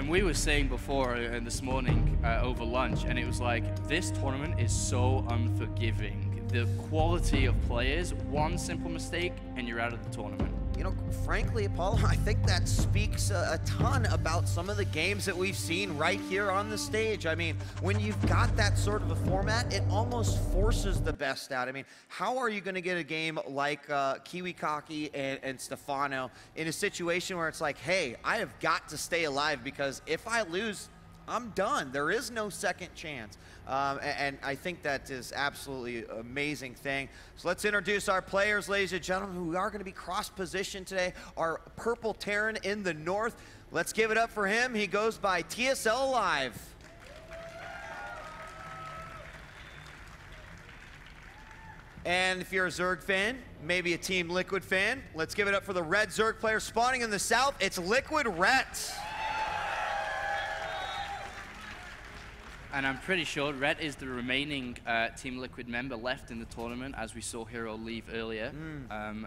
And we were saying before this morning over lunch, and it was like, this tournament is so unforgiving. The quality of players, one simple mistake, and you're out of the tournament. You know, frankly, Apollo, I think that speaks a ton about some of the games that we've seen right here on the stage. I mean, when you've got that sort of a format, it almost forces the best out. I mean, how are you going to get a game like Kiwikaki and Stefano in a situation where it's like, hey, I have got to stay alive because if I lose, I'm done. There is no second chance. And I think that is absolutely amazing thing. So let's introduce our players, ladies and gentlemen, who are going to be cross-positioned today. Our Purple Terran in the north. Let's give it up for him. He goes by TSL aLive. And if you're a Zerg fan, maybe a Team Liquid fan, let's give it up for the red Zerg player spawning in the south. It's Liquid Rhett. And I'm pretty sure Rhett is the remaining Team Liquid member left in the tournament, as we saw Hero leave earlier.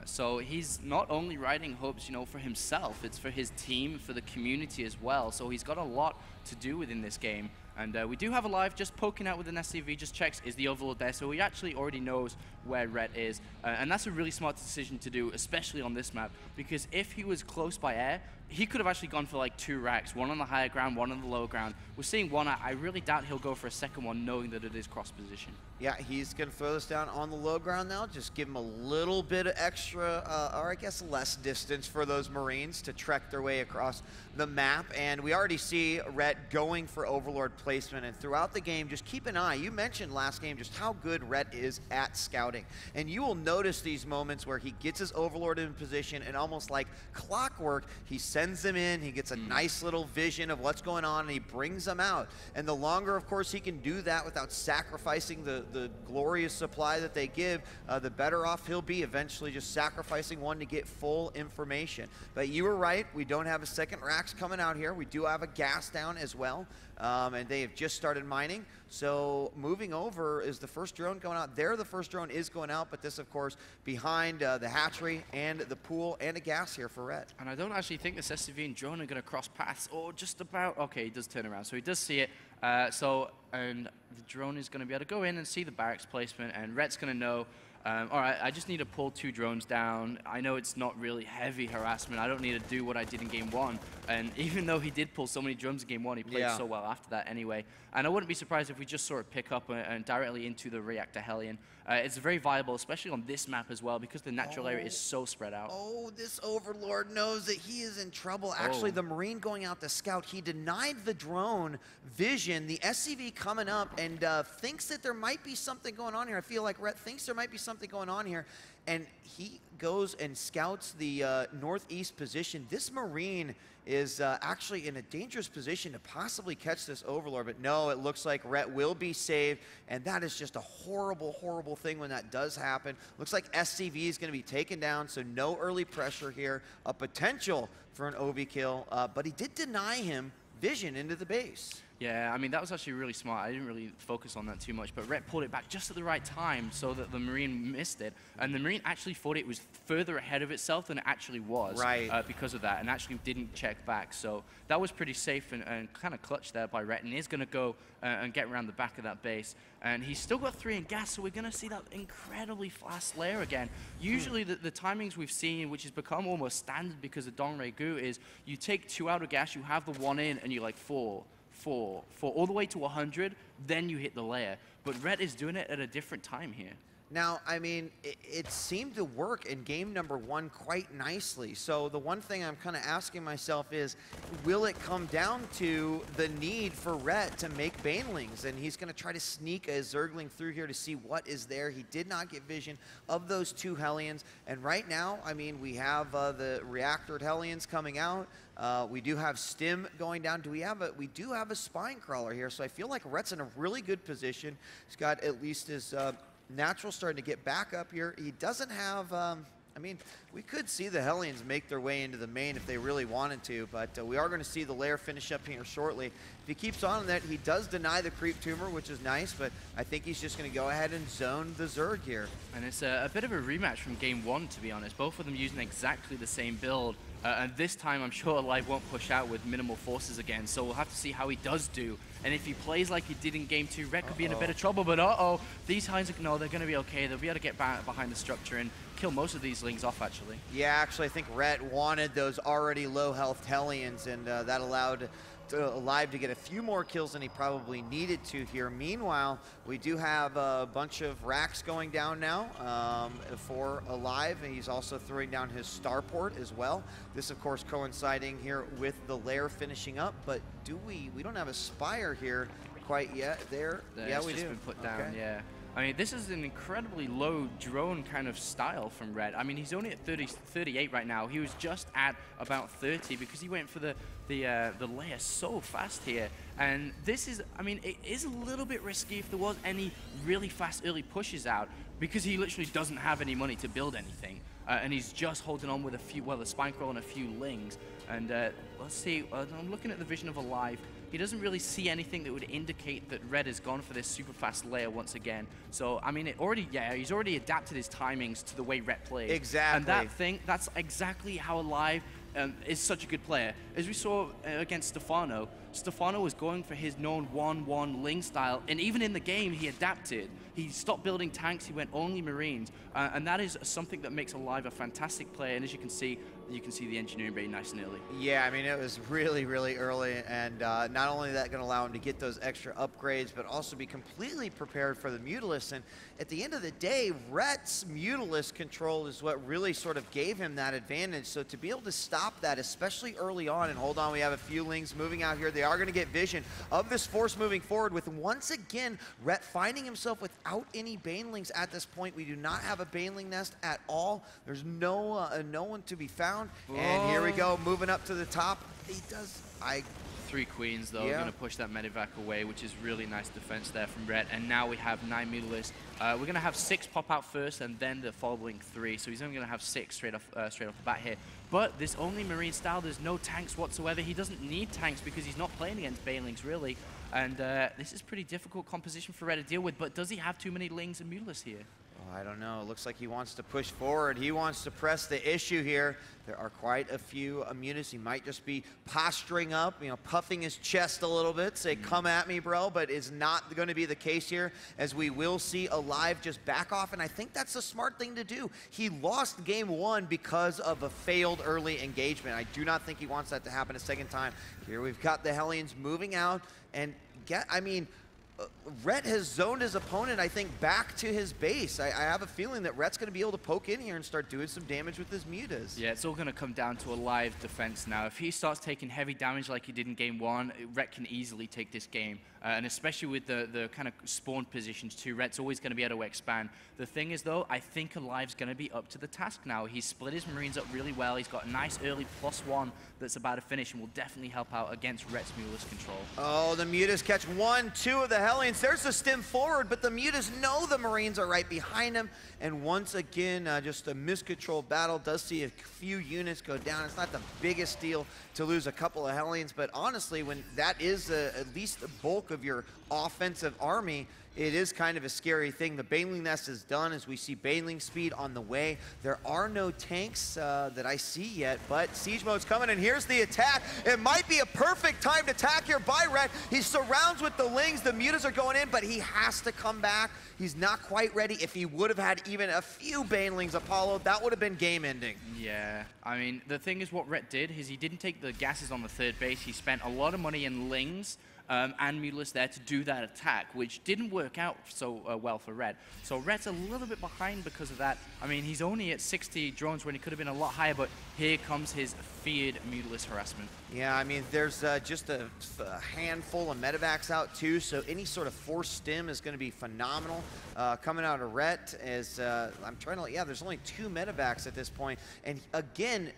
So he's not only riding hopes, you know, for himself, it's for his team, for the community as well. So he's got a lot to do within this game. And we do have aLive just poking out with an SCV, just checks, is the Overlord there? So he actually already knows where Rhett is. And that's a really smart decision to do, especially on this map, because if he was close by air, he could have actually gone for like 2 racks, one on the higher ground, one on the lower ground. We're seeing one. I really doubt he'll go for a second one, knowing that it is cross position. Yeah, he's going to throw this down on the low ground now. Just give him a little bit of extra, or I guess less distance for those Marines to trek their way across the map. And we already see Rhett going for Overlord placement. And throughout the game, just keep an eye. You mentioned last game just how good Rhett is at scouting. And you will notice these moments where he gets his Overlord in position and almost like clockwork, he sends them in. He gets a nice little vision of what's going on and he brings them out. And the longer, of course, he can do that without sacrificing the glorious supply that they give, the better off he'll be, eventually just sacrificing one to get full information. But you were right, we don't have a second racks coming out here. We do have a gas down as well, and they have just started mining. So moving over is the first drone going out. There the first drone is going out, but this, of course, behind the hatchery and the pool and a gas here for Rhett. And I don't actually think this SCV and drone are going to cross paths, or just about. Okay, he does turn around, so he does see it. And the drone is going to be able to go in and see the barracks placement, and Rhett's going to know, all right, I just need to pull 2 drones down. I know it's not really heavy harassment. I don't need to do what I did in game 1. And even though he did pull so many drones in game 1, he played so well after that anyway. And I wouldn't be surprised if we just saw it pick up and directly into the reactor Hellion. It's very viable, especially on this map as well, because the natural area is so spread out. Oh, this Overlord knows that he is in trouble. Actually, the Marine going out to scout, he denied the drone vision. The SCV coming up and thinks that there might be something going on here. I feel like Rhett thinks there might be something going on here. And he goes and scouts the northeast position. This Marine is actually in a dangerous position to possibly catch this Overlord, but no, it looks like Rhett will be saved, and that is just a horrible, horrible thing when that does happen. Looks like SCV is going to be taken down, so no early pressure here. A potential for an OV kill, but he did deny him vision into the base. Yeah, I mean, that was actually really smart. I didn't really focus on that too much, but Rhett pulled it back just at the right time so that the Marine missed it. And the Marine actually thought it was further ahead of itself than it actually was because of that, and actually didn't check back. So that was pretty safe and kind of clutch there by Rhett, and he's going to go and get around the back of that base. And he's still got 3 in gas, so we're going to see that incredibly fast layer again. Usually the timings we've seen, which has become almost standard because of Dongray Gu, is you take 2 out of gas, you have the 1 in, and you're like 4, all the way to 100, then you hit the layer. But Rhett is doing it at a different time here. Now, I mean, it seemed to work in game number 1 quite nicely. So the one thing I'm kind of asking myself is, will it come down to the need for Rhett to make Banelings? And he's going to try to sneak a Zergling through here to see what is there. He did not get vision of those 2 Hellions. And right now, I mean, we have the reactored Hellions coming out. We do have Stim going down. We do have a Spine Crawler here. So I feel like Rhett's in a really good position. He's got at least his Natural starting to get back up here. He doesn't have, I mean, we could see the Hellions make their way into the main if they really wanted to, but we are going to see the lair finish up here shortly. If he keeps on that, he does deny the creep tumor, which is nice, but I think he's just going to go ahead and zone the Zerg here. And it's a bit of a rematch from game 1, to be honest. Both of them using exactly the same build. And this time, I'm sure aLive won't push out with minimal forces again, so we'll have to see how he does do. And if he plays like he did in Game 2, Ret could be in a bit of trouble, but these Hinds, no, they're going to be okay. They'll be able to get behind the structure and kill most of these Lings off, actually. Yeah, actually, I think Ret wanted those already low-health Hellions, and that allowed aLive to get a few more kills than he probably needed to here. Meanwhile, we do have a bunch of racks going down now for aLive, and he's also throwing down his starport as well. This, of course, coinciding here with the lair finishing up, but we don't have a Spire here quite yet. Yeah, we do. Been put down, okay. Yeah. I mean, this is an incredibly low drone kind of style from Ret. I mean, he's only at 38 right now. He was just at about 30 because he went for the layer so fast here. And this is, I mean, it is a little bit risky if there was any really fast early pushes out because he literally doesn't have any money to build anything. And he's just holding on with a few, well, the Spine Crawl and a few Lings. And let's see, I'm looking at the vision of aLive. He doesn't really see anything that would indicate that Ret has gone for this super fast layer once again. So, I mean, he's already adapted his timings to the way Ret plays. Exactly. And that's exactly how aLive is such a good player. As we saw against Stefano was going for his known 1-1 Ling style, and even in the game, he adapted. He stopped building tanks, he went only Marines, and that is something that makes aLive a fantastic player, and as you can see the engineering very nice and early. Yeah, I mean, it was really, really early, and not only that going to allow him to get those extra upgrades, but also be completely prepared for the Mutalisk. And at the end of the day, Ret's Mutalisk control is what really sort of gave him that advantage. So to be able to stop that, especially early on, and hold on, we have a few Lings moving out here. They are going to get vision of this force moving forward with, once again, Ret finding himself without any Banelings at this point. We do not have a Baneling nest at all. There's no one to be found. And here we go, moving up to the top. He does, 3 Queens, though, are going to push that Medivac away, which is really nice defense there from Ret. And now we have 9 Mutalisks. We're going to have 6 pop out first, and then the following 3. So he's only going to have 6 straight off the bat here. But this only Marine style, there's no tanks whatsoever. He doesn't need tanks because he's not playing against Banelings, really. And this is pretty difficult composition for Ret to deal with. But does he have too many Lings and Mutalisks here? I don't know. It looks like he wants to push forward. He wants to press the issue here. There are quite a few immunities. He might just be posturing up, puffing his chest a little bit, say, come at me, bro, but it's not going to be the case here, as we will see aLive just back off, and I think that's a smart thing to do. He lost game 1 because of a failed early engagement. I do not think he wants that to happen a second time. Here we've got the Hellions moving out, and Ret has zoned his opponent, I think, back to his base. I have a feeling that Ret's going to be able to poke in here and start doing some damage with his mutas. Yeah, it's all going to come down to aLive defense now. If he starts taking heavy damage like he did in game 1, Ret can easily take this game. And especially with the kind of spawn positions too, Ret's always going to be able to expand. The thing is, though, I think aLive's going to be up to the task now. He's split his Marines up really well. He's got a nice early +1 that's about to finish and will definitely help out against Ret's Mutalisk control. Oh, the mutas catch 1, 2 of the Hellions. There's the stim forward, but the mutas know the Marines are right behind him. And once again, just a miscontrolled battle. Does see a few units go down. It's not the biggest deal to lose a couple of Hellions, but honestly, when that is at least the bulk of your offensive army, it is kind of a scary thing. The Baneling nest is done as we see Baneling speed on the way. There are no tanks that I see yet, but siege mode's coming, and here's the attack. It might be a perfect time to attack here by Ret. He surrounds with the Lings. The mutas are going in, but he has to come back. He's not quite ready. If he would have had even a few Banelings, Apollo, that would have been game ending. Yeah, I mean, the thing is what Ret did is he didn't take the gases on the 3rd base. He spent a lot of money in Lings and Mutalisk there to do that attack, which didn't work out so well for Ret. So Ret's a little bit behind because of that. I mean, he's only at 60 drones when he could have been a lot higher, but here comes his feared Mutalisk harassment. Yeah, I mean, there's just a handful of medevacs out too, so any sort of force stim is going to be phenomenal. Coming out of Ret is, I'm trying to, yeah, there's only 2 medevacs at this point, and again,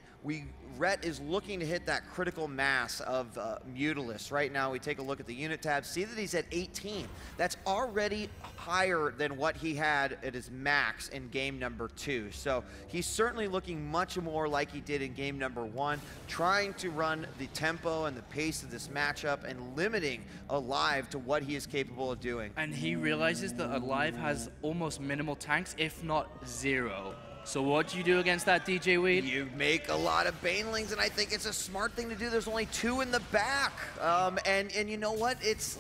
Ret is looking to hit that critical mass of Mutalisk. Right now, we take a look at the unit tab, see that he's at 18. That's already higher than what he had at his max in game number 2. So he's certainly looking much more like he did in game number 1, trying to run the tempo and the pace of this matchup and limiting aLive to what he is capable of doing. And he realizes that aLive has almost minimal tanks, if not 0. So what do you do against that, DJ Weed? You make a lot of banelings, and I think it's a smart thing to do. There's only 2 in the back, and you know what? It's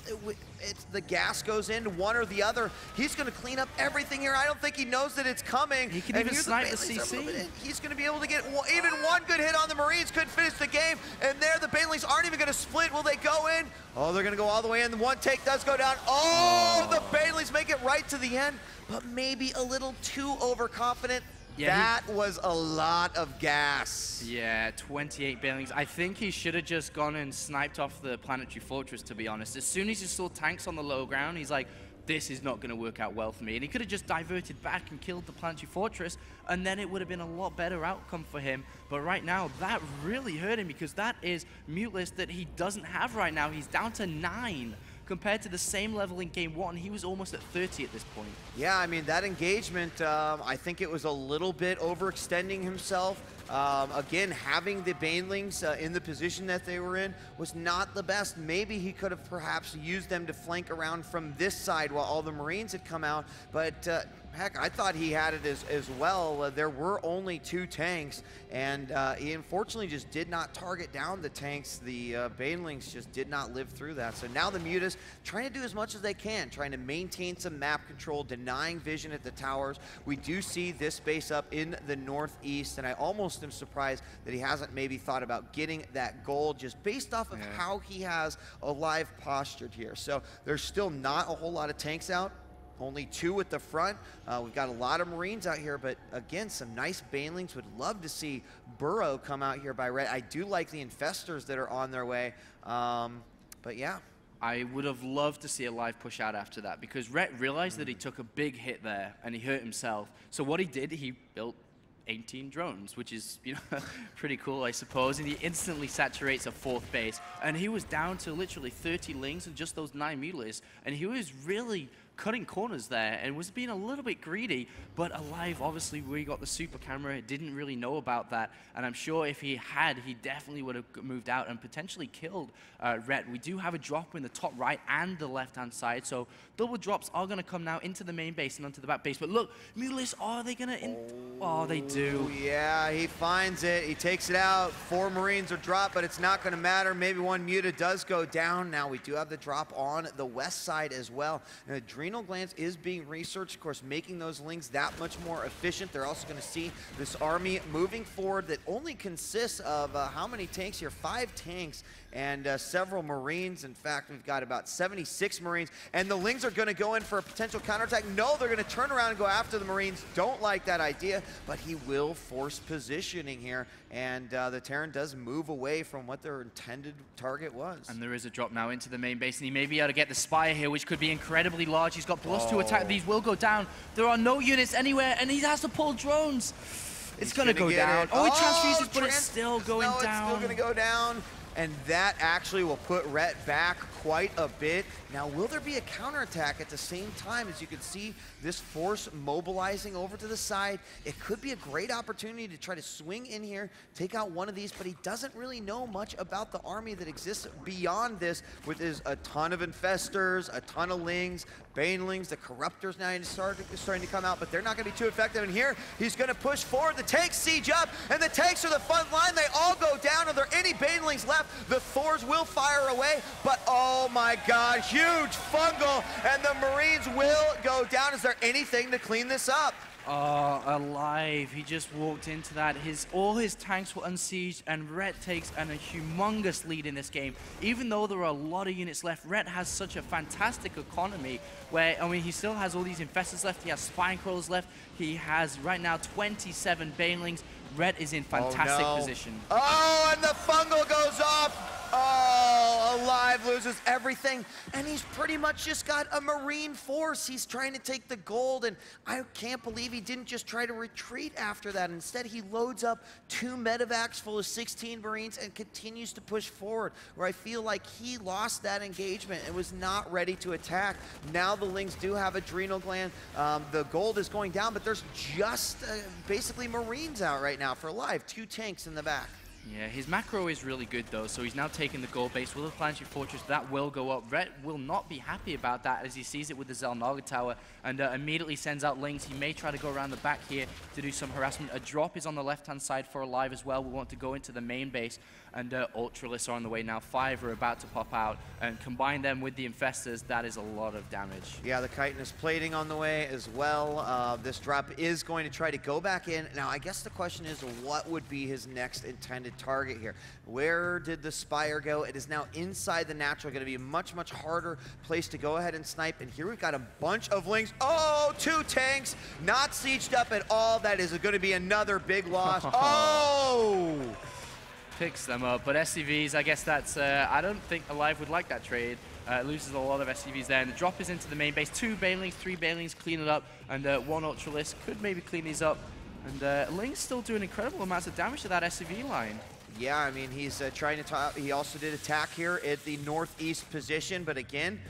the gas goes into one or the other. He's going to clean up everything here. I don't think he knows that it's coming. He can even snipe the CC. He's going to be able to get even one good hit on the Marines. Could finish the game, and there the banelings aren't even going to split. Will they go in? Oh, they're going to go all the way in. The one take does go down. Oh, the banelings make it right to the end, but maybe a little too overconfident. Yeah, that was a lot of gas. Yeah, 28 banelings. I think he should have just gone and sniped off the planetary fortress, to be honest. As soon as he saw tanks on the low ground, he's like, this is not going to work out well for me. And he could have just diverted back and killed the planetary fortress, and then it would have been a lot better outcome for him. But right now, that really hurt him, because that is Muteless that he doesn't have right now. He's down to 9. Compared to the same level in game 1, he was almost at 30 at this point. Yeah, I mean, that engagement, I think it was a little bit overextending himself. Again, having the banelings in the position that they were in was not the best. Maybe he could have perhaps used them to flank around from this side while all the Marines had come out, but heck, I thought he had it as well. There were only 2 tanks, and he unfortunately just did not target down the tanks. The banelings just did not live through that. So now the Mutas trying to do as much as they can, trying to maintain some map control, denying vision at the towers. We do see this base up in the northeast, and I almost am surprised that he hasn't maybe thought about getting that gold just based off of how he has aLive postured here. So there's still not a whole lot of tanks out. Only 2 at the front. We've got a lot of Marines out here, but again, some nice banelings. Would love to see Burrow come out here by Red. I do like the infestors that are on their way, but yeah. I would have loved to see aLive push out after that, because Rhett realized that he took a big hit there and he hurt himself. So what he did, he built 18 drones, which is, you know, pretty cool, I suppose. And he instantly saturates a 4th base, and he was down to literally 30 lings and just those 9 Mutilers, and he was really cutting corners there and was being a little bit greedy. But aLive, obviously, we got the super camera, didn't really know about that, and I'm sure if he had, he definitely would have moved out and potentially killed Rhett. We do have a drop in the top right and the left-hand side, so double drops are going to come now into the main base and onto the back base. But look, Mutilus, are they going to... Oh, they do. Yeah, he finds it. He takes it out. 4 Marines are dropped, but it's not going to matter. Maybe one Muta does go down. Now we do have the drop on the west side as well. And Adrenal Glands is being researched, of course, making those lings that much more efficient. They're also going to see this army moving forward that only consists of how many tanks here? 5 tanks and several Marines. In fact, we've got about 76 Marines, and the lings are going to go in for a potential counterattack. No, they're going to turn around and go after the Marines. Don't like that idea, but he will force positioning here, and the Terran does move away from what their intended target was. And there is a drop now into the main base, and he may be able to get the Spire here, which could be incredibly large. He's got plus 2 attack. These will go down. There are no units anywhere, and he has to pull drones. It's going to go down. Oh, it transfuses, but it's still going down. It's still going to go down. And that actually will put Rhett back quite a bit. Now, will there be a counterattack at the same time? As you can see, this force mobilizing over to the side. It could be a great opportunity to try to swing in here, take out one of these, but he doesn't really know much about the army that exists beyond this, with his a ton of infestors, a ton of lings, banelings, the corruptors now starting to come out, but they're not going to be too effective. And here, he's going to push forward. The tanks siege up, and the tanks are the front line. They all go down. Are there any banelings left? The Thors will fire away, but oh my God, huge fungal, and the Marines will go down. Is there anything to clean this up? Oh, aLive. He just walked into that. All his tanks were unsieged, and Rhett takes a humongous lead in this game. Even though there are a lot of units left, Rhett has such a fantastic economy where, I mean, he still has all these infestors left. He has spine crawlers left. He has, right now, 27 banelings. Rhett is in fantastic position. Oh, and the fungal goes off. Oh, aLive loses everything, and he's pretty much just got a Marine force. He's trying to take the gold, and I can't believe he didn't just try to retreat after that. Instead, he loads up 2 medevacs full of 16 Marines and continues to push forward, where I feel like he lost that engagement and was not ready to attack. Now the lings do have Adrenal Gland. The gold is going down, but there's just basically Marines out right now for aLive. 2 tanks in the back. Yeah, his macro is really good though, so he's now taking the gold base with the Planetary Fortress. That will go up. Rhett will not be happy about that as he sees it with the Xel'Naga Tower and immediately sends out Lings. He may try to go around the back here to do some harassment. A drop is on the left-hand side for aLive as well. We want to go into the main base, and Ultralisk are on the way now. 5 are about to pop out, and combine them with the Infestors, that is a lot of damage. Yeah, the chitinous plating on the way as well. This drop is going to try to go back in. Now, I guess the question is, what would be his next intended target here? Where did the Spire go? It is now inside the natural, going to be a much harder place to go ahead and snipe. And here we've got a bunch of Lings. Oh, 2 tanks, not sieged up at all. That is going to be another big loss. Oh! Picks them up, but SCVs, I guess that's, I don't think aLive would like that trade. Loses a lot of SCVs there, and the drop is into the main base. 2 Banelings, 3 Banelings, clean it up, and 1 Ultralisk could maybe clean these up. And Ling's still doing incredible amounts of damage to that SCV line. Yeah, I mean, he's trying to he also did attack here at the northeast position, but again,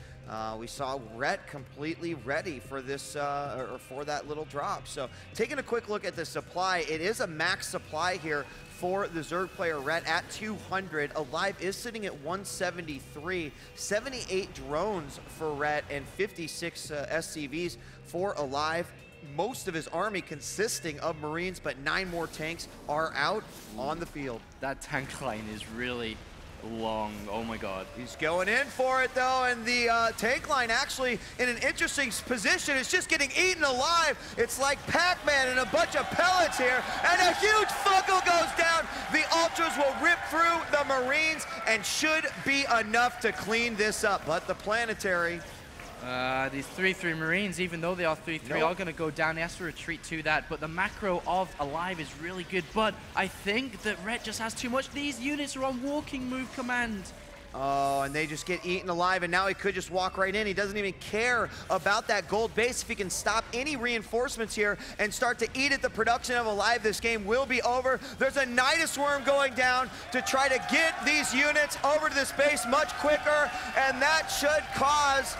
we saw Rhett completely ready for this, or for that little drop. So taking a quick look at the supply, it is a max supply here for the Zerg player Rhett at 200. aLive is sitting at 173. 78 drones for Rhett and 56 SCVs for aLive. Most of his army consisting of Marines, but 9 more tanks are out on the field. That tank line is really long. Oh my god. He's going in for it though, and the tank line actually in an interesting position. It's just getting eaten alive. It's like Pac-Man and a bunch of pellets here, and a huge funnel goes down. The Ultras will rip through the Marines and should be enough to clean this up, but the Planetary, these 3-3 Marines, even though they are 3-3, are going to go down. He has to retreat to that, but the macro of aLive is really good. But I think that Rhett just has too much. These units are on walking move command. Oh, and they just get eaten alive, and now he could just walk right in. He doesn't even care about that gold base. If he can stop any reinforcements here and start to eat at the production of aLive, this game will be over. There's a Nidus Worm going down to try to get these units over to this base much quicker, and that should cause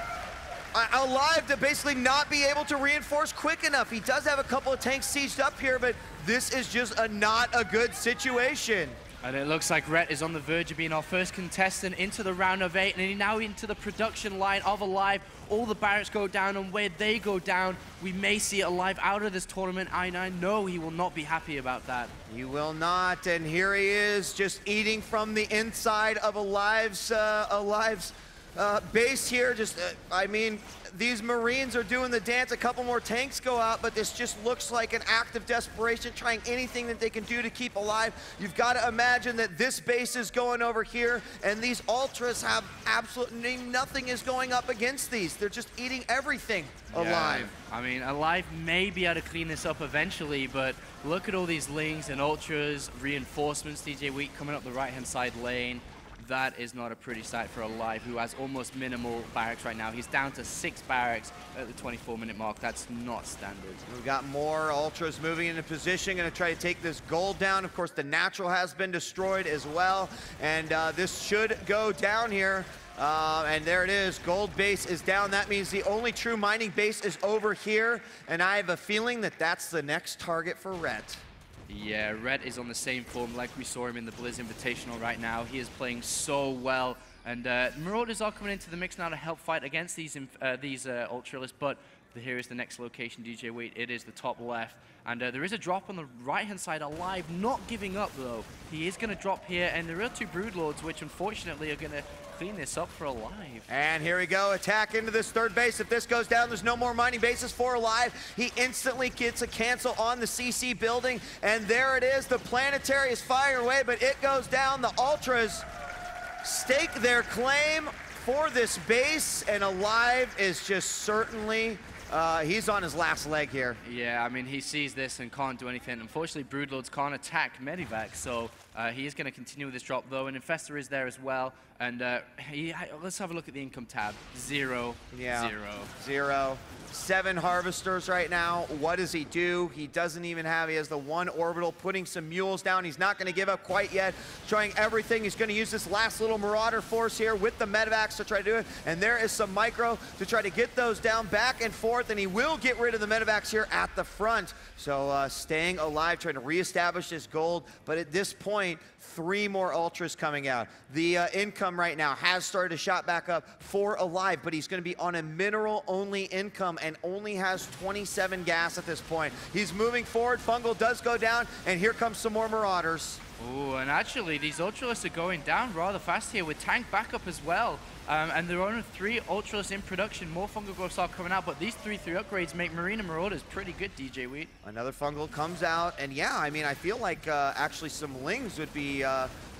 aLive to basically not be able to reinforce quick enough. He does have a couple of tanks sieged up here, but this is just not a good situation. And it looks like Rhett is on the verge of being our first contestant into the round of 8, and now into the production line of aLive. All the barracks go down, and where they go down, we may see aLive out of this tournament. I know he will not be happy about that. He will not, and here he is just eating from the inside of aLive's base here. Just, I mean, these Marines are doing the dance. A couple more tanks go out, but this just looks like an act of desperation, trying anything that they can do to keep aLive. You've got to imagine that this base is going over here, and these Ultras have absolutely nothing is going up against these. They're just eating everything alive. I mean, aLive may be able to clean this up eventually, but look at all these Lings and Ultras, reinforcements, DJ Week coming up the right-hand side lane. That is not a pretty sight for aLive, who has almost minimal barracks right now. He's down to 6 barracks at the 24-minute mark. That's not standard. We've got more Ultras moving into position, going to try to take this gold down. Of course, the natural has been destroyed as well, and this should go down here. And there it is, gold base is down. That means the only true mining base is over here, and I have a feeling that that's the next target for Rhett. Yeah, Rhett is on the same form like we saw him in the Blizz Invitational right now. He is playing so well, and Marauders are coming into the mix now to help fight against these Ultralists, but here is the next location, DJ Wait. It is the top left, and there is a drop on the right-hand side. aLive not giving up, though. He is going to drop here, and there are 2 Broodlords, which unfortunately are going to clean this up for aLive. And here we go, attack into this 3rd base. If this goes down, there's no more mining bases for aLive. He instantly gets a cancel on the CC building, and there it is. The Planetary is firing away, but it goes down. The Ultras stake their claim for this base, and aLive is just certainly he's on his last leg here. Yeah, I mean, he sees this and can't do anything. Unfortunately, Broodlords can't attack Medivac, so he is going to continue with this drop, though. An Infestor is there as well. And let's have a look at the income tab. 0, yeah. 0. 7 Harvesters right now. What does he do? He doesn't even have, he has the 1 orbital, putting some mules down. He's not going to give up quite yet, trying everything. He's going to use this last little Marauder force here with the Medivacs to try to do it. And there is some micro to try to get those down, back and forth. fourth, and he will get rid of the medevacs here at the front. So staying alive, trying to reestablish this gold, but at this point, 3 more ultras coming out. The income right now has started to shot back up for aLive, but he's going to be on a mineral-only income and only has 27 gas at this point. He's moving forward, Fungal does go down, and here comes some more Marauders. Oh, and actually, these Ultralists are going down rather fast here with tank backup as well. And there are only 3 Ultralists in production. More Fungal Growths are coming out, but these 3 upgrades make Marine and Marauders pretty good, DJ Wheat. Another Fungal comes out, and yeah, I mean, I feel like actually some Lings would be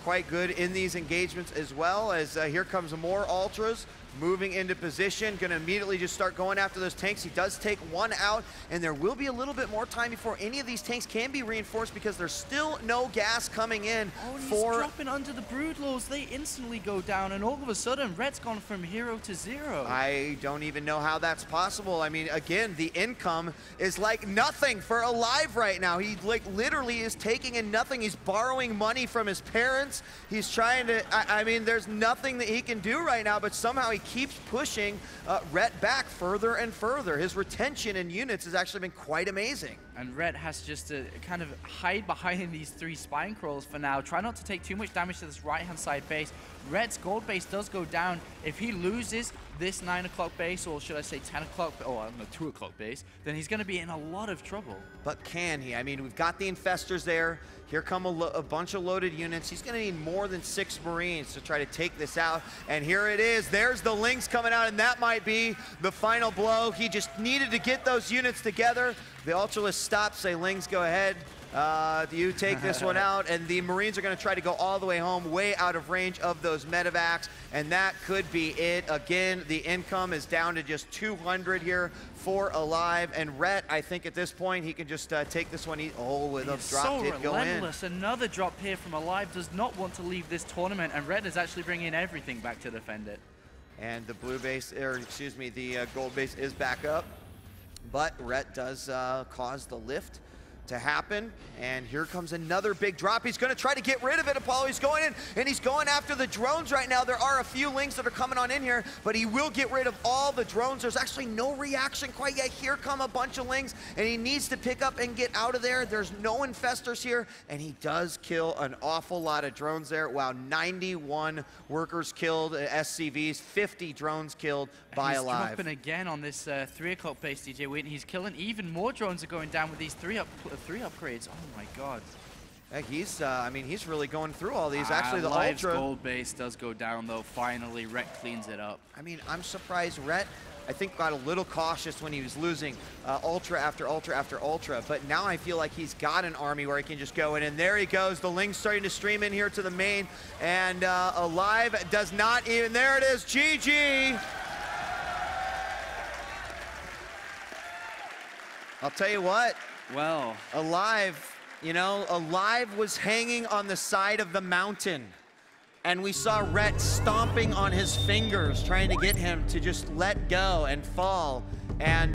quite good in these engagements as well, as here comes more Ultras. Moving into position, gonna immediately just start going after those tanks. He does take 1 out, and there will be a little bit more time before any of these tanks can be reinforced because there's still no gas coming in. Oh, he's dropping under the Broodlords. They instantly go down, and all of a sudden, Red's gone from hero to 0. I don't even know how that's possible. I mean, again, the income is like nothing for aLive right now. He like literally is taking in nothing. He's borrowing money from his parents. He's trying to, I mean, there's nothing that he can do right now, but somehow he keeps pushing Rhett back further and further. His retention in units has actually been quite amazing. And Rhett has just to kind of hide behind these 3 spine crawls for now. Try not to take too much damage to this right-hand side base. Rhett's gold base does go down. If he loses this 9 o'clock base, or should I say 10 o'clock, or I don't know, 2 o'clock base, then he's going to be in a lot of trouble. But can he? I mean, we've got the Infestors there. Here come a bunch of loaded units. He's going to need more than 6 Marines to try to take this out. And here it is. There's the Lynx coming out, and that might be the final blow. He just needed to get those units together. The Ultralists stop, say, Lynx, go ahead. You take this one out, and the Marines are going to try to go all the way home, way out of range of those medevacs, and that could be it. Again, the income is down to just 200 here for aLive, and Rhett, I think at this point, he can just take this one. With a drop did go in. Relentless. Another drop here from aLive. Does not want to leave this tournament, and Rhett is actually bringing everything back to defend it. And the blue base, or excuse me, the gold base is back up, but Rhett does cause the lift to happen, and here comes another big drop. He's going to try to get rid of it, Apollo. He's going in, and he's going after the drones right now. There are a few Lings that are coming on in here, but he will get rid of all the drones. There's actually no reaction quite yet. Here come a bunch of Lings, and he needs to pick up and get out of there. There's no Infestors here, and he does kill an awful lot of drones there. Wow, 91 workers killed, SCVs, 50 drones killed by aLive. He's dropping again on this 3 o'clock base, DJ Wheat, and he's killing even more drones are going down with these 3 upgrades. Oh my god. He's, I mean, he's really going through all these. Actually, the Live's Ultra gold base does go down, though. Finally, Rhett cleans it up. I mean, I'm surprised Rhett, I think, got a little cautious when he was losing Ultra after Ultra after Ultra, but now I feel like he's got an army where he can just go in, and there he goes. The Ling's starting to stream in here to the main, and aLive does not even, there it is, GG. I'll tell you what. Well, aLive, you know, aLive was hanging on the side of the mountain, and we saw Rhett stomping on his fingers, trying to get him to just let go and fall. And